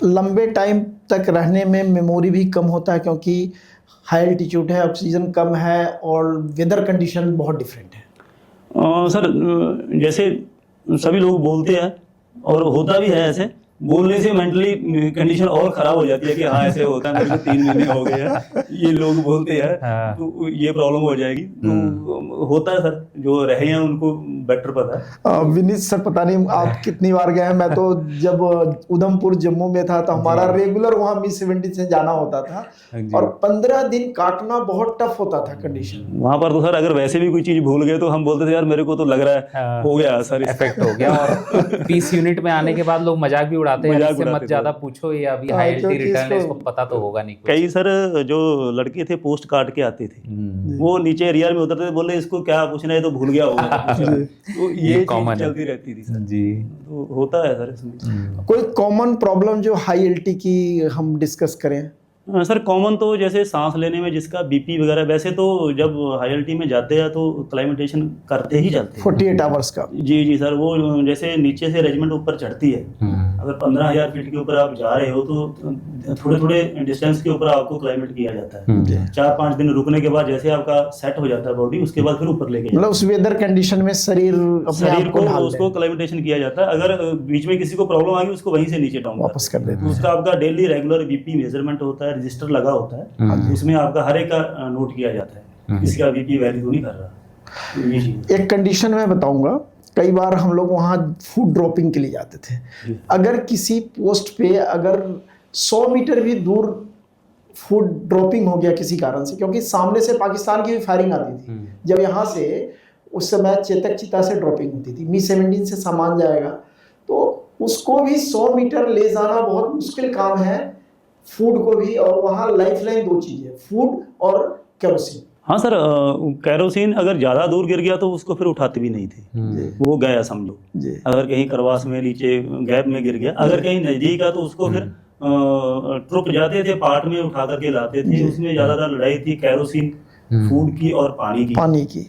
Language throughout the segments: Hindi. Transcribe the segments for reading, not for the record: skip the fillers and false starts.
लंबे टाइम तक रहने में मेमोरी भी कम होता है, क्योंकि हाई एल्टीट्यूड है, ऑक्सीजन कम है और वेदर कंडीशन बहुत डिफरेंट है। सर जैसे सभी लोग बोलते हैं और होता भी है, ऐसे बोलने से मेंटली कंडीशन और खराब हो जाती है कि हाँ ऐसे होता है, मेरे को 3 महीने हो गए हैं, ये लोग बोलते हैं तो ये प्रॉब्लम हो जाएगी। तो होता है सर, जो रहे हैं उनको बेटर पता है। विनीत सर, पता नहीं आप कितनी बार गए हैं, मैं तो जब उधमपुर जम्मू में था तो हमारा रेगुलर वहाँ Mi-17 से जाना होता था और 15 दिन काटना बहुत टफ होता था कंडीशन। वहाँ पर तो सर अगर वैसे भी कोई चीज भूल गए तो हम बोलते थे यार मेरे को तो लग रहा है हो गया सर, इफेक्ट हो गया। और पीस यूनिट में आने के बाद लोग मजाक भी उड़ाते हैं, इससे मत ज्यादा पूछो, ये अभी हाई एल्टी रिटर्न है, इसको पता तो होगा नहीं। कई सर जो लड़के थे पोस्ट काट के आते थे, वो नीचे रियर में उतरते थे, बोले इसको क्या पूछना है, तो भूल गया होगा। तो ये कॉमन चलती रहती थी सर जी। तो होता है सर इसमें। कोई कॉमन प्रॉब्लम जो हाई एल्टी की हम डिस्कस करें? सर कॉमन तो जैसे सांस लेने में जिसका बीपी वगैरह, वैसे तो जब हाई एल्टी में जाते हैं तो क्लाइमेटेशन करते ही जाते हैं 48 आवर्स का। जी जी सर, वो जैसे नीचे से रेजिमेंट ऊपर चढ़ती है, अगर 15,000 फीट के ऊपर आप जा रहे हो तो थोड़े थोड़े डिस्टेंस के ऊपर आपको क्लाइमेट किया जाता है। 4-5 दिन रुकने के बाद जैसे आपका सेट हो जाता है बॉडी, उसके बाद फिर ऊपर लेके मतलब उस वेदर कंडीशन में शरीर को उसको क्लाइमेटेशन किया जाता है। अगर बीच में किसी को प्रॉब्लम आ गई उसको वहीं से नीचे डाउन वापस कर देते हैं। उसका आपका डेली रेगुलर बीपी मेजरमेंट होता है, रजिस्टर लगा होता है, उसमें आपका हर एक का नोट किया जाता है, किसी का बीपी वैल्यू तो नहीं कर रहा। एक कंडीशन में बताऊंगा, कई बार हम लोग वहाँ फूड ड्रॉपिंग के लिए जाते थे, अगर किसी पोस्ट पे अगर 100 मीटर भी दूर फूड ड्रॉपिंग हो गया किसी कारण से, क्योंकि सामने से पाकिस्तान की भी फायरिंग आती थी, जब यहाँ से उस समय चेतक चिता से ड्रॉपिंग होती थी, Mi-17 से सामान जाएगा तो उसको भी 100 मीटर ले जाना बहुत मुश्किल काम है, फूड को भी। और वहाँ लाइफलाइन 2 चीज़ें, फूड और केरोसिन। हाँ सर, केरोसिन अगर ज़्यादा दूर गिर गया तो उसको फिर उठाते भी नहीं थे, वो गया समझो। अगर कहीं करवास में नीचे गैप में गिर गया, अगर कहीं नज़दीक है तो उसको फिर ट्रुक जाते थे, पार्ट में उठा करके लाते थे। उसमें ज़्यादातर लड़ाई थी केरोसिन, फूड की और पानी की।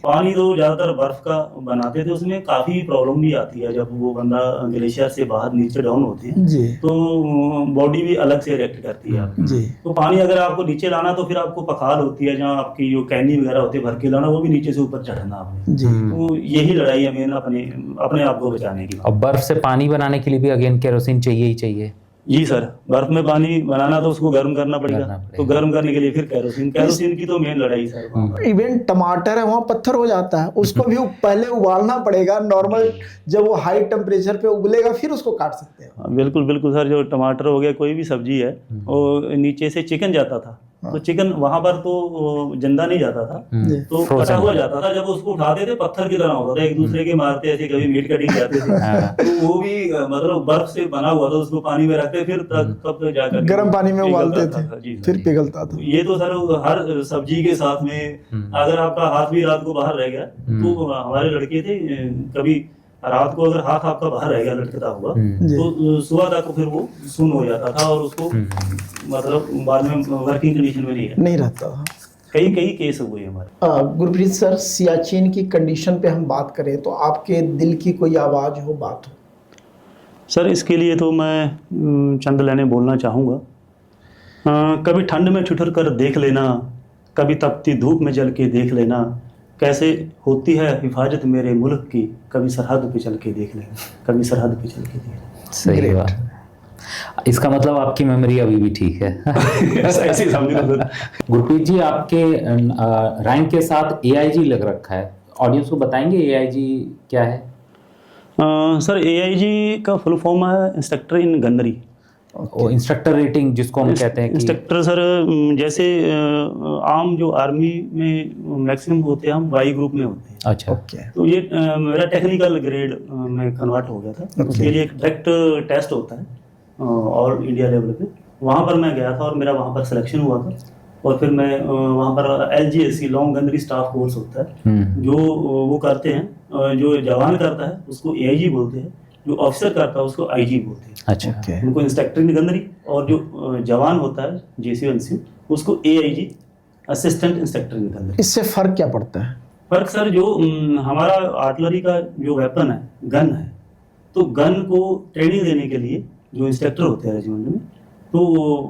पानी तो ज़्यादातर बर्फ का बनाते थे, उसमें काफ़ी प्रॉब्लम भी आती है। जब वो बंदा ग्लेशियर से बाहर नीचे डाउन होते हैं तो बॉडी भी अलग से रिएक्ट करती है आपकी। तो पानी अगर आपको नीचे लाना तो फिर आपको पखाल होती है, जहाँ आपकी जो कैनी वगैरह होती है भर के लाना, वो भी नीचे से ऊपर चढ़ना आपने। तो यही लड़ाई है मेन अपने आप को बचाने की। और बर्फ से पानी बनाने के लिए भी अगेन केरोसिन चाहिए ही चाहिए। जी सर, बर्फ में पानी बनाना तो उसको गर्म करना पड़ेगा, तो गर्म करने के लिए फिर केरोसिन की तो मेन लड़ाई सर। इवन टमाटर है वहाँ पत्थर हो जाता है, उसको भी पहले उबालना पड़ेगा नॉर्मल, जब वो हाई टेम्परेचर पे उबलेगा फिर उसको काट सकते हैं। बिल्कुल बिल्कुल सर, जो टमाटर हो गया, कोई भी सब्जी है, वो नीचे से चिकन जाता था तो चिकन वहां पर तो जिंदा नहीं जाता था, तो कटा हुआ जाता था। जब उसको उठाते थे पत्थर की तरह होता था, एक दूसरे के मारते ऐसे, कभी मीट कटिंग जाते थे। तो वो भी मतलब बर्फ से बना हुआ था, उसको पानी में रखते फिर तब जाकर गर्म पानी में उबालते थे, फिर पिघलता था। ये तो सर हर सब्जी के साथ में, अगर आपका हाथ भी रात को बाहर रह गया, तो हमारे लड़के थे, कभी रात को अगर हाथ आपका बाहर रह गया लटकता हुआ तो सुबह तक फिर वो सुन्न हो जाता था, और उसको मतलब बाद में वर्किंग कंडीशन में नहीं रहता था। कई केस हुए हमारे। गुरप्रीत सर, सियाचिन की कंडीशन पे हम बात करें तो आपके दिल की कोई आवाज़ हो, बात हो? सर इसके लिए तो मैं चंद लाइनें बोलना चाहूँगा। कभी ठंड में ठिठुर कर देख लेना, कभी तपती धूप में जल के देख लेना, कैसे होती है हिफाजत मेरे मुल्क की, कभी सरहद पे चल के देख लेना, कभी सरहद पे चल के देख लेना। सही बात। इसका मतलब आपकी मेमोरी अभी भी ठीक है। ऐसे समझो। गुरप्रीत जी, आपके रैंक के साथ AIG लग रखा है, ऑडियंस को बताएंगे AIG क्या है? सर AIG का फुल फॉर्म है इंस्ट्रक्टर इन गनरी। इंस्ट्रक्टर रेटिंग जिसको हम कहते हैं। इंस्ट्रक्टर सर जैसे आम जो आर्मी में मैक्सिमम होते हैं, हम वाई ग्रुप में होते हैं। अच्छा, तो ये मेरा टेक्निकल ग्रेड में कन्वर्ट हो गया था। उसके लिए एक डायरेक्ट टेस्ट होता है ऑल इंडिया लेवल पे, वहाँ पर मैं गया था और मेरा वहाँ पर सिलेक्शन हुआ था। और फिर मैं वहाँ पर LGSC long gunnery staff course होता है, जो वो करते हैं, जो जवान करता है उसको AIG बोलते हैं, जो ऑफिसर करता है उसको IG बोलते हैं। अच्छा, उनको इंस्ट्रक्टर इन गनरी, और जो जवान होता है JCO उसको AIG असिस्टेंट इंस्ट्रक्टर इन गनरी। इससे फर्क क्या पड़ता है? फर्क सर, जो हमारा आर्टिलरी का जो वेपन है, गन है, तो गन को ट्रेनिंग देने के लिए जो इंस्ट्रक्टर होते हैं रेजिमेंट में, तो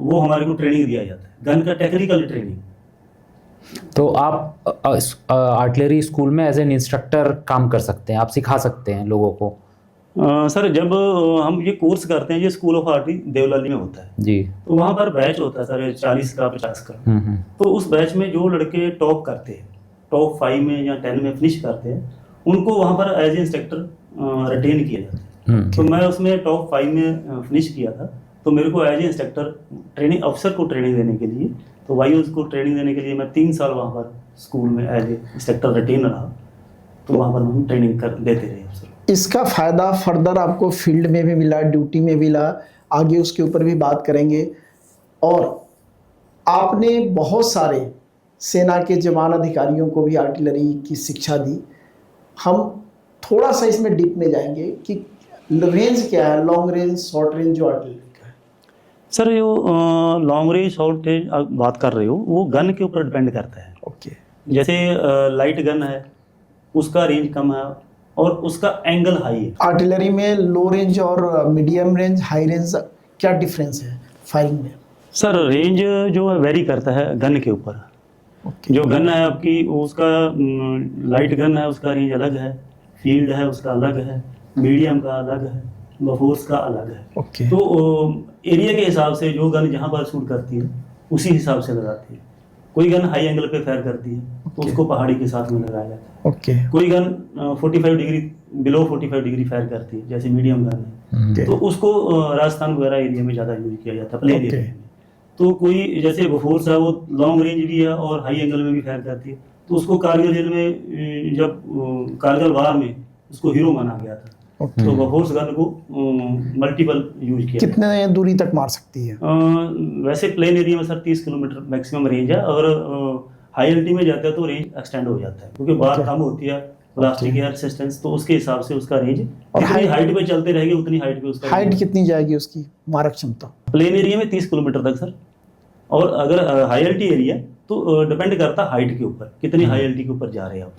वो हमारे को ट्रेनिंग दिया जाता है, गन का टेक्निकल ट्रेनिंग। तो आप आर्टिलरी स्कूल में एज एन इंस्ट्रक्टर काम कर सकते हैं, आप सिखा सकते हैं लोगों को? सर जब हम ये कोर्स करते हैं, ये स्कूल ऑफ आर्टिलरी देवलाली में होता है जी। तो वहाँ पर बैच होता है सर 40 का 50 का। तो उस बैच में जो लड़के टॉप करते हैं, टॉप 5 में या 10 में फिनिश करते हैं, उनको वहाँ पर एज इंस्ट्रक्टर रिटेन किया जाता है। तो मैं उसमें टॉप 5 में फिनिश किया था, तो मेरे को एज इंस्ट्रक्टर ट्रेनिंग अफसर को ट्रेनिंग देने के लिए, तो वायु को ट्रेनिंग देने के लिए मैं 3 साल वहाँ पर स्कूल में एज इंस्ट्रक्टर रिटेन रहा। तो वहाँ पर हम ट्रेनिंग देते रहे अफसर। इसका फ़ायदा फर्दर आपको फील्ड में भी मिला, ड्यूटी में भी मिला, आगे उसके ऊपर भी बात करेंगे। और आपने बहुत सारे सेना के जवान अधिकारियों को भी आर्टिलरी की शिक्षा दी। हम थोड़ा सा इसमें डीप में जाएंगे कि रेंज क्या है, लॉन्ग रेंज, शॉर्ट रेंज जो आर्टिलरी का है। सर जो लॉन्ग रेंज शॉर्ट रेंज आप बात कर रहे हो, वो गन के ऊपर डिपेंड करता है। ओके। जैसे लाइट गन है, उसका रेंज कम है और उसका एंगल हाई है। आर्टिलरी में लो रेंज और मीडियम रेंज, हाई रेंज क्या डिफरेंस है फायरिंग में? सर रेंज जो है वेरी करता है गन के ऊपर। जो गन है आपकी, उसका लाइट गन है उसका रेंज अलग है, फील्ड है उसका अलग है, मीडियम का अलग है, बफोर्स का अलग है। ओके। तो एरिया के हिसाब से जो गन जहाँ पर शूट करती है उसी हिसाब से लगाती है। कोई गन हाई एंगल पे फायर करती है तो उसको पहाड़ी के साथ में लगाया जाता है। ओके। कोई gun 45 degree below 45 degree fire करती है, जैसे मीडियम गन है, तो उसको राजस्थान वगैरह एरिया में ज़्यादा यूज किया जाता है, प्लेन एरिया में। तो कोई जैसे बफोर्स है, वो लॉन्ग रेंज भी है और हाई एंगल में भी फायर करती है, तो उसको कारगिल जेल में जब कारगिल वार में उसको हीरो माना गया था। तो बफोर्स गन को मल्टीपल यूज किया। कितने दूरी तक मार सकती है? वैसे प्लेन एरिया में सर 30 किलोमीटर मैक्सिमम रेंज है, अगर हाई एल्टी में जाता है तो रेंज एक्सटेंड हो जाता है, क्योंकि बार कम होती है, प्लास्टिक एयर रेसिस्टेंस, तो उसके हिसाब से उसका रेंज, और हाइट पे चलते रहेंगे उतनी हाइट पे उसका हाइट कितनी जाएगी उसकी मारक क्षमता? प्लेन एरिया में 30 किलोमीटर तक सर, और अगर हाई एल्टी एरिया तो डिपेंड करता है हाइट के ऊपर, कितनी हाई एल्टी के ऊपर जा रहे हैं आप।